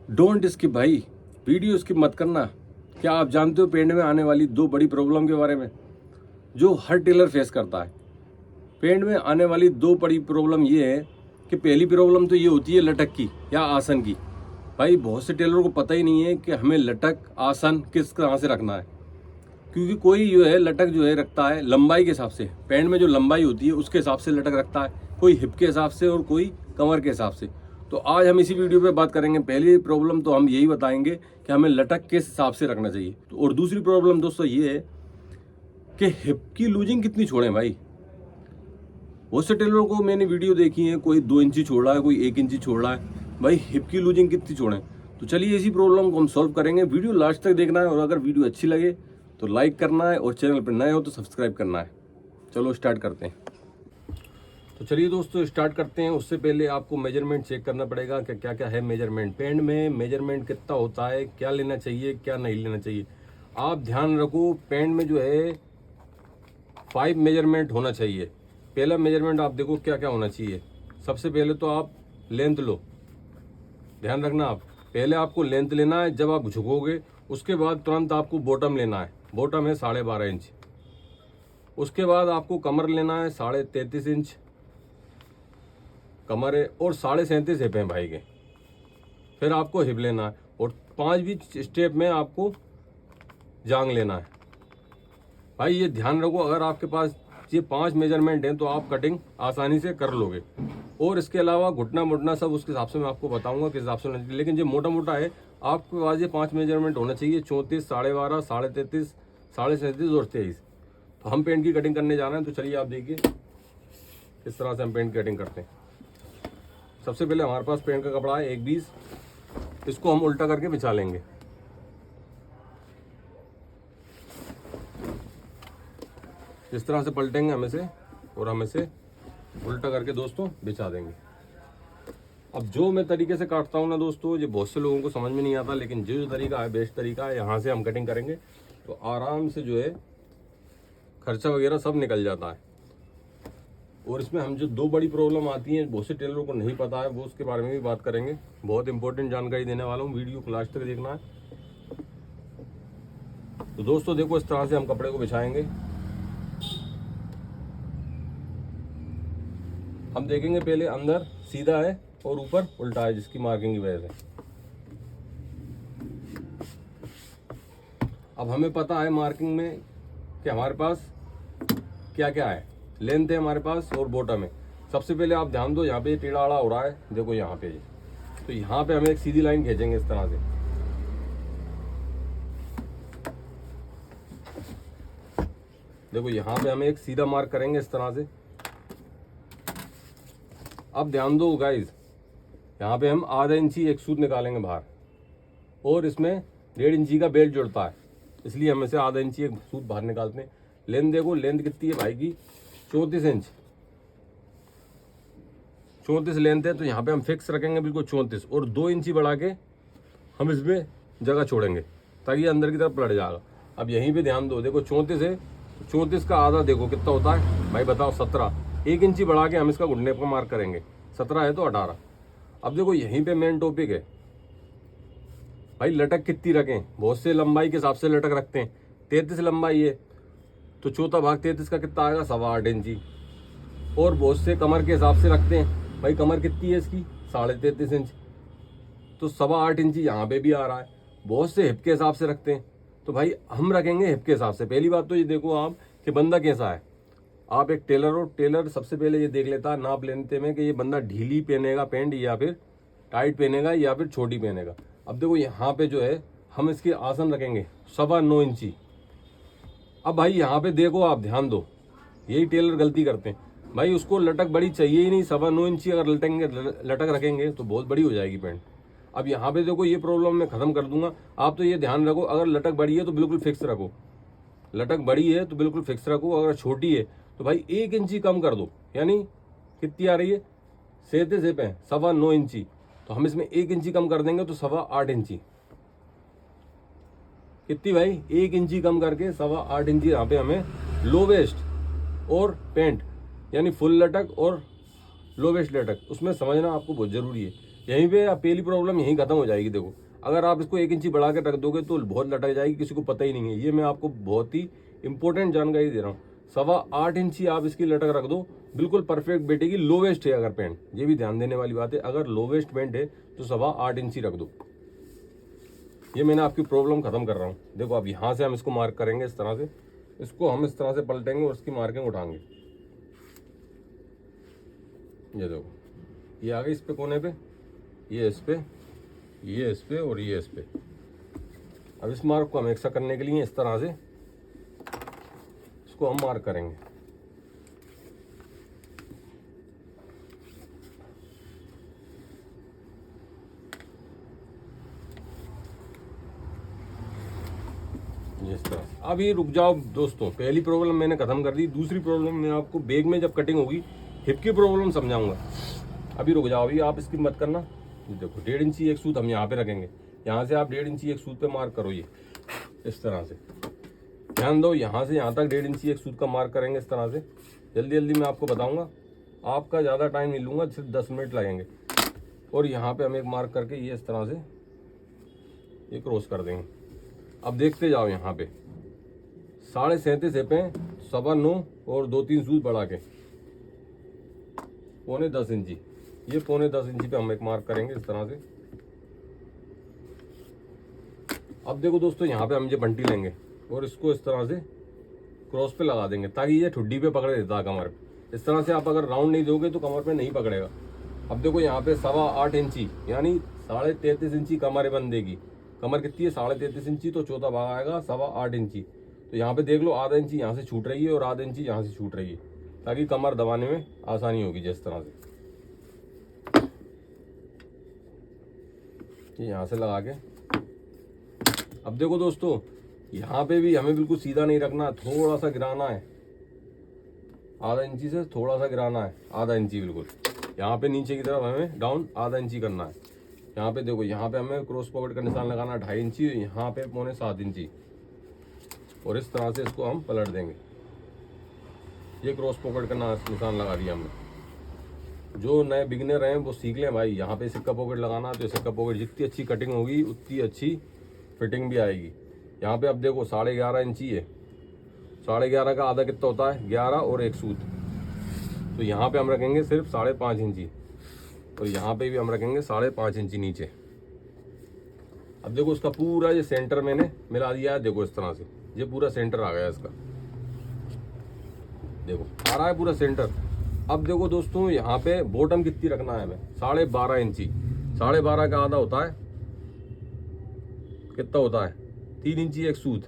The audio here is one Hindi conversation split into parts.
डोंट स्किप भाई, वीडियो स्किप मत करना। क्या आप जानते हो पेंट में आने वाली दो बड़ी प्रॉब्लम के बारे में जो हर टेलर फेस करता है? पेंट में आने वाली दो बड़ी प्रॉब्लम ये है कि पहली प्रॉब्लम तो ये होती है लटक की या आसन की। भाई बहुत से टेलरों को पता ही नहीं है कि हमें लटक आसन किस तरह से रखना है, क्योंकि कोई जो है लटक जो है रखता है लंबाई के हिसाब से, पैंट में जो लंबाई होती है उसके हिसाब से लटक रखता है, कोई हिप के हिसाब से और कोई कमर के हिसाब से। तो आज हम इसी वीडियो पे बात करेंगे। पहली प्रॉब्लम तो हम यही बताएंगे कि हमें लटक किस हिसाब से रखना चाहिए। तो और दूसरी प्रॉब्लम दोस्तों ये है कि हिप की लूजिंग कितनी छोड़ें भाई। बहुत से टेलरों को मैंने वीडियो देखी है, कोई 2 इंची छोड़ रहा है, कोई 1 इंची छोड़ रहा है। भाई हिप की लूजिंग कितनी छोड़ें? तो चलिए इसी प्रॉब्लम को हम सॉल्व करेंगे। वीडियो लास्ट तक देखना है और अगर वीडियो अच्छी लगे तो लाइक करना है और चैनल पर नए हो तो सब्सक्राइब करना है। चलो स्टार्ट करते हैं। तो चलिए दोस्तों स्टार्ट करते हैं। उससे पहले आपको मेजरमेंट चेक करना पड़ेगा कि क्या क्या है मेजरमेंट। पैंट में मेजरमेंट कितना होता है, क्या लेना चाहिए क्या नहीं लेना चाहिए। आप ध्यान रखो, पैंट में जो है 5 मेजरमेंट होना चाहिए। पहला मेजरमेंट आप देखो क्या क्या होना चाहिए। सबसे पहले तो आप लेंथ लो, ध्यान रखना। आप पहले आपको लेंथ लेना है जब आप झुकोगे। उसके बाद तुरंत आपको बॉटम लेना है, बॉटम है 12.5 इंच। उसके बाद आपको कमर लेना है 33.5 इंच कमर है और 37.5 हिप हैं भाई के। फिर आपको हिप लेना है और 5वीं स्टेप में आपको जांग लेना है। भाई ये ध्यान रखो, अगर आपके पास ये 5 मेजरमेंट हैं तो आप कटिंग आसानी से कर लोगे। और इसके अलावा घुटना मुटना सब उसके हिसाब से मैं आपको बताऊंगा किस हिसाब से होना चाहिए। लेकिन जो मोटा मोटा है आपके पास ये 5 मेजरमेंट होना चाहिए: 34, 12.5, 33.5, 37.5 और 23। तो हम पेंट की कटिंग करने जा रहे हैं। तो चलिए आप देखिए किस तरह से हम पेंट की कटिंग करते हैं। सबसे पहले हमारे पास पेंट का कपड़ा है 1/20। इसको हम उल्टा करके बिछा लेंगे। इस तरह से पलटेंगे हम इसे और हम इसे उल्टा करके दोस्तों बिछा देंगे। अब जो मैं तरीके से काटता हूँ ना दोस्तों, ये बहुत से लोगों को समझ में नहीं आता, लेकिन जो तरीका है बेस्ट तरीका है। यहाँ से हम कटिंग करेंगे तो आराम से जो है खर्चा वगैरह सब निकल जाता है। और इसमें हम जो दो बड़ी प्रॉब्लम आती हैं बहुत से टेलरों को नहीं पता है, वो उसके बारे में भी बात करेंगे। बहुत इंपॉर्टेंट जानकारी देने वाला हूँ, वीडियो को लास्ट तक देखना है। तो दोस्तों देखो इस तरह से हम कपड़े को बिछाएंगे। हम देखेंगे पहले अंदर सीधा है और ऊपर उल्टा है, जिसकी मार्किंग की वजह से। अब हमें पता है मार्किंग में कि हमारे पास क्या क्या है। लेंथ है हमारे पास और बॉटम है। सबसे पहले आप ध्यान दो, यहाँ पे टेढ़ा आड़ा हो रहा है, देखो यहाँ पे। तो यहाँ पे हमें एक सीधी लाइन खींचेंगे इस तरह से। देखो यहाँ पे हमें एक सीधा मार्क करेंगे इस तरह से। अब ध्यान दो गाइज, यहाँ पे हम आधा इंची एक सूत निकालेंगे बाहर और इसमें 1.5 इंची का बेल्ट जुड़ता है, इसलिए हम इसे आधा इंची एक सूत बाहर निकालते हैं। लेंथ देखो, लेंथ कितनी है भाई की 34 इंच। 34 लेंथ है, तो यहाँ पे हम फिक्स रखेंगे बिल्कुल 34 और 2 इंची बढ़ा के हम इसमें जगह छोड़ेंगे ताकि ये अंदर की तरफ पलट जाएगा। अब यहीं पे ध्यान दो, देखो 34 है, 34 का आधा देखो कितना होता है भाई, बताओ 17। 1 इंची बढ़ा के हम इसका घुटने पर मार्क करेंगे, 17 है तो 18। अब देखो यहीं पे मेन टॉपिक है भाई, लटक कितनी रखें। बहुत से लंबाई के हिसाब से लटक रखते हैं। 33 लंबाई है तो चौथा भाग 33 का कितना आएगा, 8.25 इंची। और बहुत से कमर के हिसाब से रखते हैं। भाई कमर कितनी है इसकी, 33.5 इंच, तो 8.25 इंची यहाँ पे भी आ रहा है। बहुत से हिप के हिसाब से रखते हैं, तो भाई हम रखेंगे हिप के हिसाब से। पहली बात तो ये देखो आप कि बंदा कैसा है। आप एक टेलर हो, टेलर सबसे पहले ये देख लेता है नाप लेने में कि ये बंदा ढीली पहनेगा पैंट या फिर टाइट पहनेगा या फिर छोटी पहनेगा। अब देखो यहाँ पे जो है हम इसके आसन रखेंगे 9.25 इंची। अब भाई यहाँ पे देखो आप ध्यान दो, यही टेलर गलती करते हैं भाई, उसको लटक बड़ी चाहिए ही नहीं। 9.25 इंची अगर लटक रखेंगे तो बहुत बड़ी हो जाएगी पैंट। अब यहाँ पे देखो ये प्रॉब्लम मैं खत्म कर दूंगा। आप तो ये ध्यान रखो, अगर लटक बड़ी है तो बिल्कुल फिक्स रखो, लटक बड़ी है तो बिल्कुल फिक्स रखो। अगर छोटी है तो भाई 1 इंची कम कर दो, यानी कितनी आ रही है 37 हिप है, 9.25 इंची। तो हम इसमें 1 इंची कम कर देंगे तो 8.25 इंची। कितनी भाई, 1 इंची कम करके 8.25 इंची यहाँ पे हमें लो वेस्ट और पेंट, यानी फुल लटक और लो वेस्ट लटक, उसमें समझना आपको बहुत जरूरी है। यहीं पे पहली प्रॉब्लम यहीं खत्म हो जाएगी। देखो अगर आप इसको 1 इंची बढ़ा के रख दोगे तो बहुत लटक जाएगी, किसी को पता ही नहीं है। ये मैं आपको बहुत ही इंपॉर्टेंट जानकारी दे रहा हूँ। 8.25 इंची आप इसकी लटक रख दो, बिल्कुल परफेक्ट बैठेगी। लो वेस्ट है अगर पैंट, ये भी ध्यान देने वाली बात है, अगर लो वेस्ट पैंट है तो 8.25 इंची रख दो। ये मैंने आपकी प्रॉब्लम खत्म कर रहा हूँ। देखो अब यहाँ से हम इसको मार्क करेंगे इस तरह से, इसको हम इस तरह से पलटेंगे और इसकी मार्किंग उठाएंगे। ये देखो ये आ गई इस पे कोने पे, ये इस पे, ये इस पे और ये इस पे। अब इस मार्क को हम एक्स्ट्रा करने के लिए इस तरह से इसको हम मार्क करेंगे। इस तरह। अब ये रुक जाओ दोस्तों, पहली प्रॉब्लम मैंने खत्म कर दी। दूसरी प्रॉब्लम मैं आपको बैग में जब कटिंग होगी हिप की प्रॉब्लम समझाऊंगा। अभी रुक जाओ, अभी आप इसकी मत करना। देखो 1.5 इंची एक सूत हम यहाँ पे रखेंगे, यहाँ से आप 1.5 इंची एक सूत पे मार्क करो। ये इस तरह से ध्यान दो, यहाँ से यहाँ तक 1.5 इंची एक सूत का मार्क करेंगे इस तरह से। जल्दी जल्दी मैं आपको बताऊंगा, आपका ज़्यादा टाइम नहीं लूँगा, सिर्फ 10 मिनट लगेंगे। और यहाँ पे हम एक मार्क करके ये इस तरह से ये क्रॉस कर देंगे। अब देखते जाओ, यहाँ पे 37.5 हिप हैं, 9.25 और 2-3 सूत बढ़ा के 9.25 इंची। ये 9.25 इंची पे हम एक मार्क करेंगे इस तरह से। अब देखो दोस्तों, यहाँ पे हम ये बंटी लेंगे और इसको इस तरह से क्रॉस पे लगा देंगे ताकि ये ठुड्डी पे पकड़े देता है कमर पे। इस तरह से आप अगर राउंड नहीं दोगे तो कमर पे नहीं पकड़ेगा। अब देखो यहाँ पे 8.25 इंची यानी 33.5 इंची कमर बंधेगी। कमर कितनी है? 33.5 इंची, तो चौथा भाग आएगा 8.25 इंची। तो यहाँ पे देख लो, आधा इंची यहाँ से छूट रही है और आधा इंची यहाँ से छूट रही है, ताकि कमर दबाने में आसानी होगी। जिस तरह से ये यहाँ से लगा के, अब देखो दोस्तों, यहाँ पे भी हमें बिल्कुल सीधा नहीं रखना, थोड़ा सा गिराना है। आधा इंची से थोड़ा सा गिराना है, आधा इंची बिल्कुल। यहाँ पे नीचे की तरफ हमें डाउन आधा इंची करना है। यहाँ पे देखो, यहाँ पे हमें क्रॉस पॉकेट का निशान लगाना 2.5 इंची, यहाँ पे 6.25 इंची। और इस तरह से इसको हम पलट देंगे। ये क्रॉस पॉकेट का निशान लगा दिया हमने। जो नए बिगिनर हैं वो सीख लें भाई, यहाँ पे सिक्का पॉकेट लगाना। तो सिक्का पॉकेट जितनी अच्छी कटिंग होगी उतनी अच्छी फिटिंग भी आएगी। यहाँ पे अब देखो 11.5 इंची है, 11.5 का आधा कितना होता है? 11 और 1 सूत। तो यहाँ पे हम रखेंगे सिर्फ 5.5 इंची, और यहाँ पे भी हम रखेंगे 5.5 इंची नीचे। अब देखो उसका पूरा ये सेंटर मैंने मिला दिया है। देखो इस तरह से ये पूरा सेंटर आ गया इसका, देखो आ रहा है पूरा सेंटर। अब देखो दोस्तों, यहाँ पे बॉटम कितनी रखना है हमें? 12.5 इंची। 12.5 का आधा होता है कितना होता है? 3 इंची एक सूत।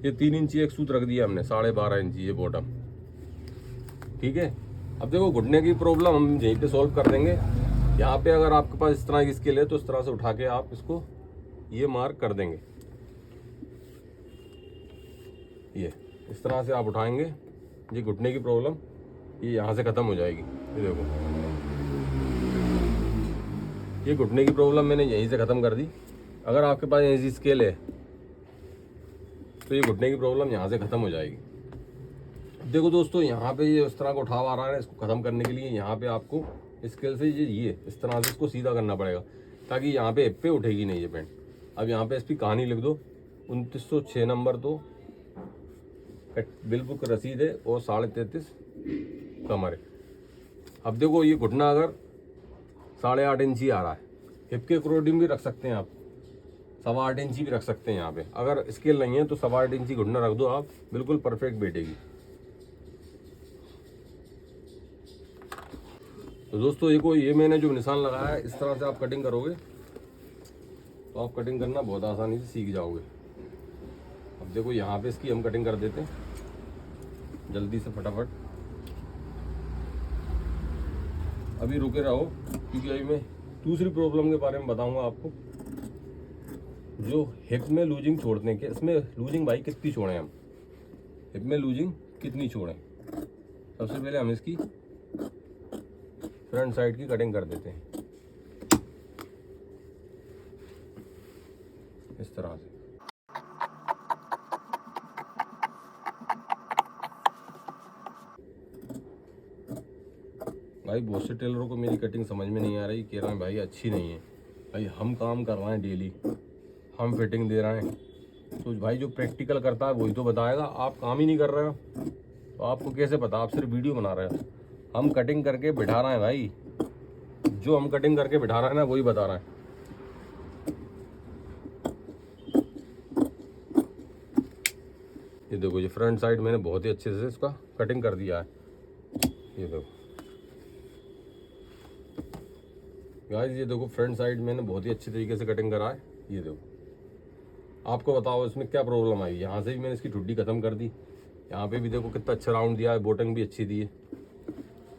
ये 3 इंची एक सूत रख दिया हमने, 12.5 इंची ये बॉटम। ठीक है। अब देखो घुटने की प्रॉब्लम हम यहीं पे सॉल्व कर देंगे। यहाँ पे अगर आपके पास इस तरह की स्केल है तो इस तरह से उठा के आप इसको ये मार्क कर देंगे। ये इस तरह से आप उठाएंगे, ये घुटने की प्रॉब्लम ये यहाँ से ख़त्म हो जाएगी। ये देखो, ये घुटने की प्रॉब्लम मैंने यहीं से ख़त्म कर दी। अगर आपके पास ऐसी स्केल है तो ये घुटने की प्रॉब्लम यहाँ से ख़त्म हो जाएगी। देखो दोस्तों, यहाँ पे ये इस तरह का उठाव आ रहा है, इसको ख़त्म करने के लिए यहाँ पे आपको स्केल से ये इस तरह से इसको सीधा करना पड़ेगा, ताकि यहाँ पे हिप पे उठेगी नहीं ये पैंट। अब यहाँ पे इसकी कहानी लिख दो, 2906 नंबर तो बिल बुक रसीद है और 33.5 कमर है। अब देखो, ये घुटना अगर 8.5 इंची आ रहा है, हिप के अकॉर्डिंग भी रख सकते हैं आप, 8.25 इंची भी रख सकते हैं। यहाँ पे अगर स्केल नहीं है तो 8.25 इंची घुटना रख दो आप, बिल्कुल परफेक्ट बैठेगी। तो दोस्तों ये मैंने जो निशान लगाया है, इस तरह से आप कटिंग करोगे तो आप कटिंग करना बहुत आसानी से सीख जाओगे। अब देखो, यहाँ पे इसकी हम कटिंग कर देते हैं जल्दी से फटाफट। अभी रुके रहो, क्योंकि अभी मैं दूसरी प्रॉब्लम के बारे में बताऊंगा आपको, जो हिप में लूजिंग छोड़ने के। इसमें लूजिंग भाई कितनी छोड़ें हम, हिप में लूजिंग कितनी छोड़ें? सबसे पहले हम इसकी फ्रंट साइड की कटिंग कर देते हैं इस तरह से। भाई बहुत से टेलरों को मेरी कटिंग समझ में नहीं आ रही, कह रहे हैं भाई अच्छी नहीं है। भाई हम काम कर रहे हैं डेली, हम फिटिंग दे रहे हैं, तो भाई जो प्रैक्टिकल करता है वही तो बताएगा। आप काम ही नहीं कर रहे हो तो आपको कैसे पता, आप सिर्फ वीडियो बना रहे हो। हम कटिंग करके बिठा रहे हैं भाई, जो हम कटिंग करके बिठा रहे हैं ना वही बता रहे हैं। ये देखो, ये फ्रंट साइड मैंने बहुत ही अच्छे से इसका कटिंग कर दिया है। ये देखो गाइस, ये देखो फ्रंट साइड मैंने बहुत ही अच्छी तरीके से कटिंग करा है। ये देखो, आपको बताओ इसमें क्या प्रॉब्लम आई। यहाँ से भी मैंने इसकी ठुड्डी खत्म कर दी, यहाँ पे भी देखो कितना अच्छा राउंड दिया है, बोटिंग भी अच्छी दी है।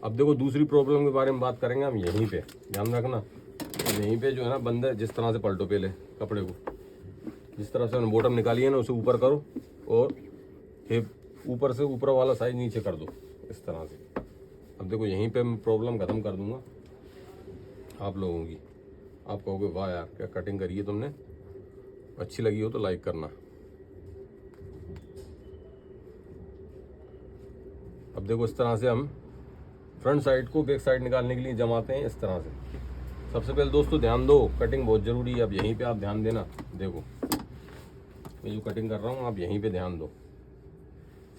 अब देखो दूसरी प्रॉब्लम के बारे में बात करेंगे हम। यहीं पे ध्यान रखना, यहीं पे जो है ना बंदे जिस तरह से पलटो पहले कपड़े को, जिस तरह से बॉटम निकाली है ना उसे ऊपर करो और हिप ऊपर से ऊपर वाला साइज नीचे कर दो इस तरह से। अब देखो यहीं पे मैं प्रॉब्लम ख़त्म कर दूंगा आप लोगों की। आप कहोगे वाह यार क्या कटिंग करी है तुमने, अच्छी लगी हो तो लाइक करना। अब देखो इस तरह से हम फ्रंट साइड को बैक साइड निकालने के लिए जमाते हैं इस तरह से। सबसे पहले दोस्तों ध्यान दो, कटिंग बहुत ज़रूरी है। अब यहीं पे आप ध्यान देना, देखो मैं जो कटिंग कर रहा हूँ आप यहीं पे ध्यान दो।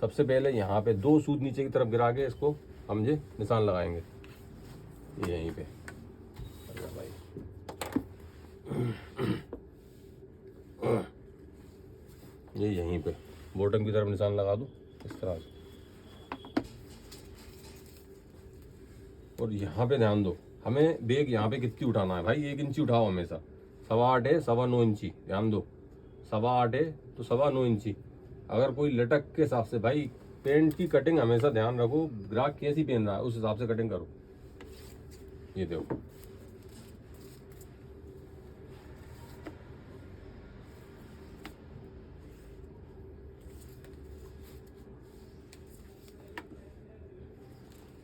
सबसे पहले यहाँ पे 2 सूत नीचे की तरफ गिरा के इसको हम ये निशान लगाएंगे, ये यहीं पे। अरे भाई ये यहीं पे बॉटम की तरफ निशान लगा दो इस तरह से। और यहाँ पे ध्यान दो, हमें बैग यहाँ पे कितनी उठाना है भाई, 1 इंची उठाओ हमेशा। 8.25 है 9.25 इंची, ध्यान दो 8.25 है तो 9.25 इंची। अगर कोई लटक के हिसाब से, भाई पेंट की कटिंग हमेशा ध्यान रखो, ग्राहक कैसी पहन रहा है उस हिसाब से कटिंग करो। ये देखो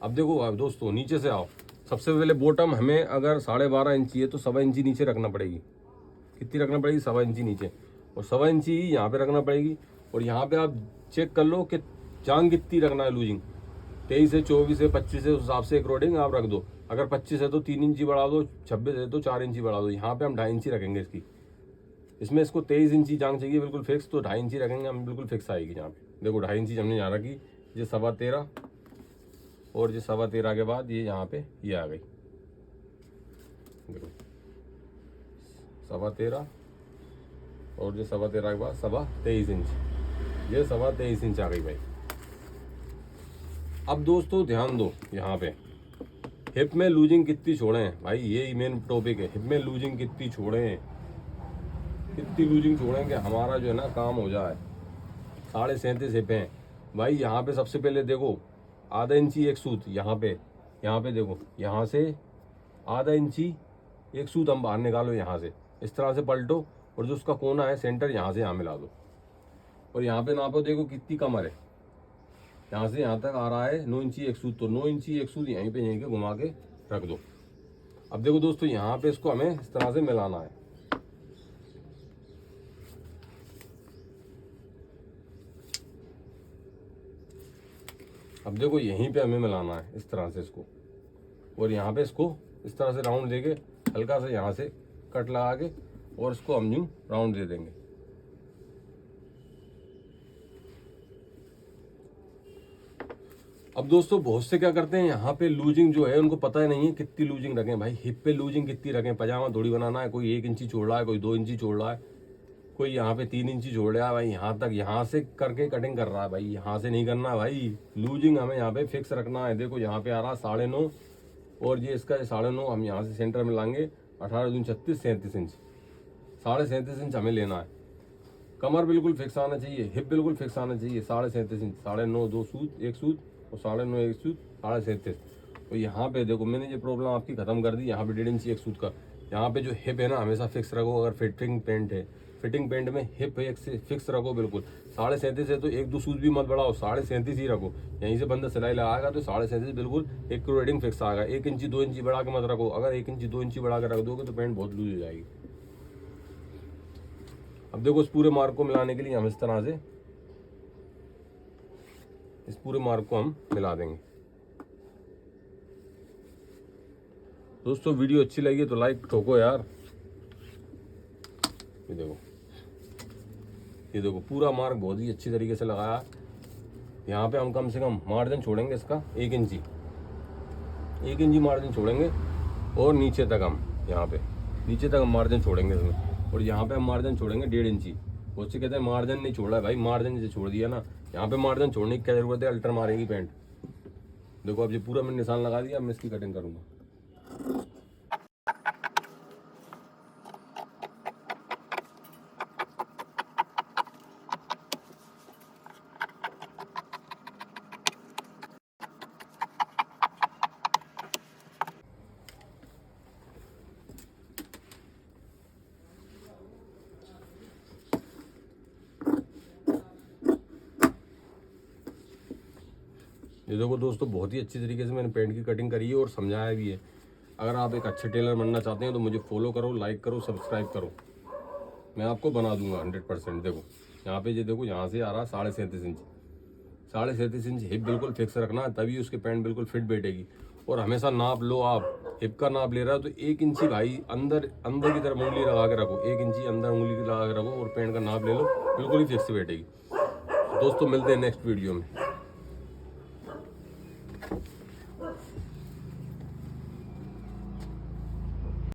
अब देखो अब दोस्तों नीचे से आओ। सबसे पहले बॉटम हमें अगर 12.5 इंची है तो 1.25 इंची नीचे रखना पड़ेगी। कितनी रखना पड़ेगी, 1.25 इंची नीचे, और 1.25 इंची ही यहाँ पे रखना पड़ेगी। और यहाँ पे आप चेक कर लो कि जांग कितनी रखना है लूजिंग, 23 है 24 है 25 है, उस हिसाब से अकॉर्डिंग आप रख दो। अगर 25 है तो 3 इंची बढ़ा दो, 26 है तो 4 इंची बढ़ा दो। यहाँ पे हम 2.5 इंची रखेंगे इसकी। इसमें इसको 23 इंची जांग चाहिए बिल्कुल फिक्स, तो 2.5 इंची रखेंगे हम, बिल्कुल फिक्स आएगी। यहाँ पे देखो 2.5 इंची हमने यहाँ रखी, ये 13.25 और ये 13.25 के बाद ये यहाँ पे ये आ गई। देखो 13.25 और ये 13.25 के बाद 23 इंच, ये 23 इंच आ गई भाई। अब दोस्तों ध्यान दो, यहाँ पे हिप में लूजिंग कितनी छोड़ें भाई, ये मेन टॉपिक है। हिप में लूजिंग कितनी छोड़ें, कितनी लूजिंग छोड़ें कि हमारा जो है ना काम हो जाए। 37.5 हिप हैं भाई। यहाँ पे सबसे पहले देखो 0.5 इंची एक सूत, यहाँ पे देखो, यहाँ से 0.5 इंची एक सूत हम बाहर निकालो, यहाँ से इस तरह से पलटो और जो उसका कोना है सेंटर यहाँ से यहाँ मिला दो। और यहाँ पे नापो, देखो कितनी कमर है, यहाँ से यहाँ तक आ रहा है 9 इंची एक सूत, तो 9 इंची एक सूत यहीं पे घुमा के रख दो। अब देखो दोस्तों यहाँ पे इसको हमें इस तरह से मिलाना है। अब देखो यहीं पे हमें मिलाना है इस तरह से इसको, और यहाँ पे इसको इस तरह से राउंड देके हल्का सा यहाँ से कट लगा के और इसको हम यूँ राउंड दे देंगे। अब दोस्तों बहुत से क्या करते हैं, यहाँ पे लूजिंग जो है उनको पता ही नहीं है कितनी लूजिंग रखें भाई। हिप पे लूजिंग कितनी रखें, पजामा थोड़ी बनाना है, कोई 1 इंची छोड़ रहा है, कोई 2 इंची छोड़ रहा है, कोई यहाँ पे 3 इंची छोड़ रहा है भाई। यहाँ तक यहाँ से करके कटिंग कर रहा है भाई, यहाँ से नहीं करना भाई। लूजिंग हमें यहाँ पे फिक्स रखना है। देखो यहाँ पे आ रहा 9.5 और ये इसका 9.5 हम यहाँ से सेंटर में लाएंगे। 18 दूनी 36, 37 इंच, 37.5 इंच हमें लेना है। कमर बिल्कुल फिक्स आना चाहिए, हिप बिल्कुल फिक्स आना चाहिए। 37.5 इंच, 9.5 2 सूत, एक सूत और 9.5 एक सूत, 37.5। तो यहाँ पे देखो मैंने ये प्रॉब्लम आपकी ख़त्म कर दी। यहाँ पे 1.5 इंची एक सूत का। यहाँ पे जो हिप है ना हमेशा फिक्स रखो। अगर फिटिंग पेंट है, फिटिंग पेंट में हिप एक से फिक्स रखो बिल्कुल। 37.5 है तो 1-2 सूत भी मत बढ़ाओ, 37.5 ही रखो। यहीं से बंदा सिलाई लगाएगा तो 37.5 बिल्कुल एक रेडिंग फिक्स आएगा। 1 इंची 2 इंची बढ़ा के मत रखो। अगर 1 इंची 2 इंची बढ़ा के रख दोगे तो पेंट बहुत लूज हो जाएगी। अब देखो इस पूरे मार्क को मिलाने के लिए हम इस तरह से इस पूरे मार्क को हम मिला देंगे। दोस्तों वीडियो अच्छी लगी तो लाइक ठोको यार। ये देखो पूरा मार्क बहुत ही अच्छी तरीके से लगाया। यहाँ पे हम कम से कम मार्जिन छोड़ेंगे इसका 1 इंची, 1 इंची मार्जिन छोड़ेंगे। और नीचे तक हम यहाँ पे नीचे तक हम मार्जिन छोड़ेंगे इसमें। और यहाँ पे हम मार्जिन छोड़ेंगे 1.5 इंची। बहुत से कहते हैं मार्जिन नहीं छोड़ा है भाई, मार्जिन से छोड़ दिया ना। यहाँ पे मार्जिन छोड़ने की क्या जरूरत है, अल्टर मारेगी पेंट। देखो अब ये पूरा मैंने निशान लगा दिया, अब मैं इसकी कटिंग करूँगा। ये देखो दोस्तों बहुत ही अच्छी तरीके से मैंने पेंट की कटिंग करी है और समझाया भी है। अगर आप एक अच्छे टेलर बनना चाहते हैं तो मुझे फॉलो करो, लाइक करो, सब्सक्राइब करो, मैं आपको बना दूंगा 100%। देखो यहाँ पे ये देखो यहाँ से आ रहा 37.5 इंच, 37.5 इंच हिप बिल्कुल फिक्स रखना, तभी उसके पैंट बिल्कुल फिट बैठेगी। और हमेशा नाप लो, आप हिप का नाप ले रहा हो तो 1 इंची भाई अंदर की तरफ उंगली लगा के रखो, 1 इंची अंदर उंगली लगा के रखो और पैंट का नाप ले लो, बिल्कुल ही फिक्स बैठेगी। दोस्तों मिलते हैं नेक्स्ट वीडियो में।